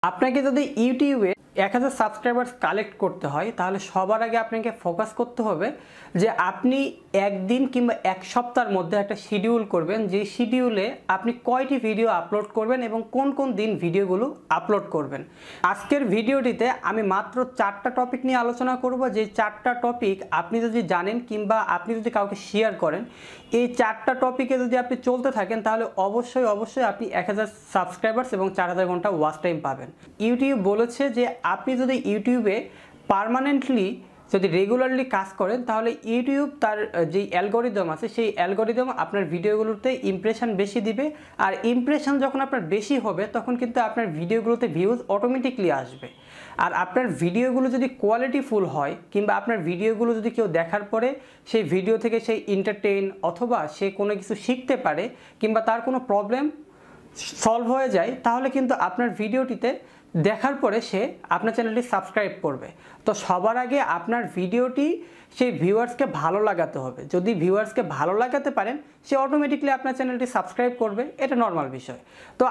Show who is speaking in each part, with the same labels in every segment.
Speaker 1: আপনাকে যদি ইউটিউবে 1000 সাবস্ক্রাইবার্স কালেক্ট করতে হয় তাহলে সবার আগে আপনাকে ফোকাস করতে হবে যে আপনি একদিন কিংবা এক সপ্তাহের মধ্যে একটা শিডিউল করবেন, যে শিডিউলে আপনি কয়টি ভিডিও আপলোড করবেন এবং কোন কোন দিন ভিডিওগুলো আপলোড করবেন। আজকের ভিডিওটিতে আমি মাত্র 4টা টপিক নিয়ে আলোচনা করব, যে 4টা টপিক আপনি যদি জানেন কিংবা আপনি যদি কাউকে শেয়ার করেন, এই 4টা টপিকে যদি আপনি চলতে থাকেন তাহলে অবশ্যই আপনি 1000 সাবস্ক্রাইবার্স এবং 4000 ঘন্টা ওয়াচ টাইম পাবেন। ইউটিউব বলেছে যে আপনি যদি ইউটিউবে পার্মানেন্টলি যদি রেগুলারলি কাজ করেন তাহলে ইউটিউব তার যে অ্যালগরিদম আছে সেই অ্যালগরিদম আপনার ভিডিওগুলোতে ইমপ্রেশন বেশি দিবে, আর ইমপ্রেশন যখন আপনার বেশি হবে তখন কিন্তু আপনার ভিডিওগুলোতে ভিউজ অটোমেটিকলি আসবে। আর আপনার ভিডিওগুলো যদি কোয়ালিটিফুল হয় কিংবা আপনার ভিডিওগুলো যদি কেউ দেখার পরে সেই ভিডিও থেকে সেই এন্টারটেইন অথবা সে কোনো কিছু শিখতে পারে কিংবা তার কোনো প্রবলেম সলভ হয়ে যায়, তাহলে কিন্তু আপনার ভিডিওটিতে দেখার পরে সে আপনার চ্যানেলটি সাবস্ক্রাইব করবে। তো সবার আগে আপনার ভিডিওটি সেই ভিউয়ার্সকে ভালো লাগাতে হবে। যদি ভিউয়ার্সকে ভালো লাগাতে পারেন সে অটোমেটিকলি আপনার চ্যানেলটি সাবস্ক্রাইব করবে, এটা নর্মাল বিষয়। তো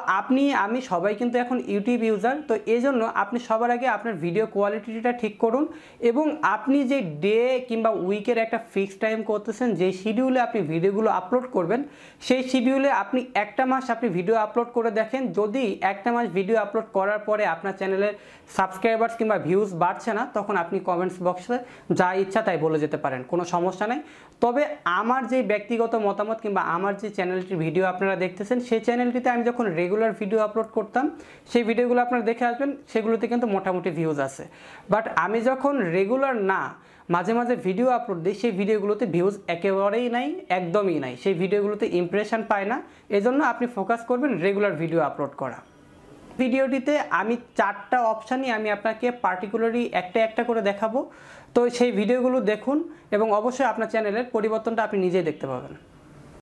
Speaker 1: আমি সবাই কিন্তু এখন ইউটিউব ইউজার, তো এই জন্য আপনি সবার আগে আপনার ভিডিও কোয়ালিটিটা ঠিক করুন এবং আপনি যে ডে কিংবা উইকের একটা ফিক্সড টাইম করতেছেন, যে শিডিউলে আপনি ভিডিওগুলো আপলোড করবেন, সেই শিডিউলে আপনি একটা মাস আপনি ভিডিও আপলোড করে দেখেন। যদি একটা মাস ভিডিও আপলোড করার পরে আপনার চ্যানেলের সাবস্ক্রাইবার্স কিংবা ভিউজ বাড়ছে না, তখন আপনি কমেন্টস বক্সে যা ইচ্ছা তাই বলে যেতে পারেন, কোনো সমস্যা নেই। তবে আমার যে ব্যক্তিগত মতামত কিংবা আমার যে চ্যানেলটির ভিডিও আপনারা দেখতেছেন, সেই চ্যানেলটিতে আমি যখন রেগুলার ভিডিও আপলোড করতাম সেই ভিডিওগুলো আপনারা দেখে আসবেন, সেগুলোতে কিন্তু মোটামুটি ভিউজ আছে। বাট আমি যখন রেগুলার না মাঝে মাঝে ভিডিও আপলোড দিই, সেই ভিডিওগুলোতে ভিউজ একেবারেই নাই, একদমই নাই, সেই ভিডিওগুলোতে ইমপ্রেশন পায় না। এজন্য আপনি ফোকাস করবেন রেগুলার ভিডিও আপলোড করা। ভিডিওটিতে আমি 4টা অপশানই আমি আপনাকে পার্টিকুলারলি একটা করে দেখাবো। তো সেই ভিডিওগুলো দেখুন এবং অবশ্যই আপনার চ্যানেলের পরিবর্তনটা আপনি নিজেই দেখতে পাবেন।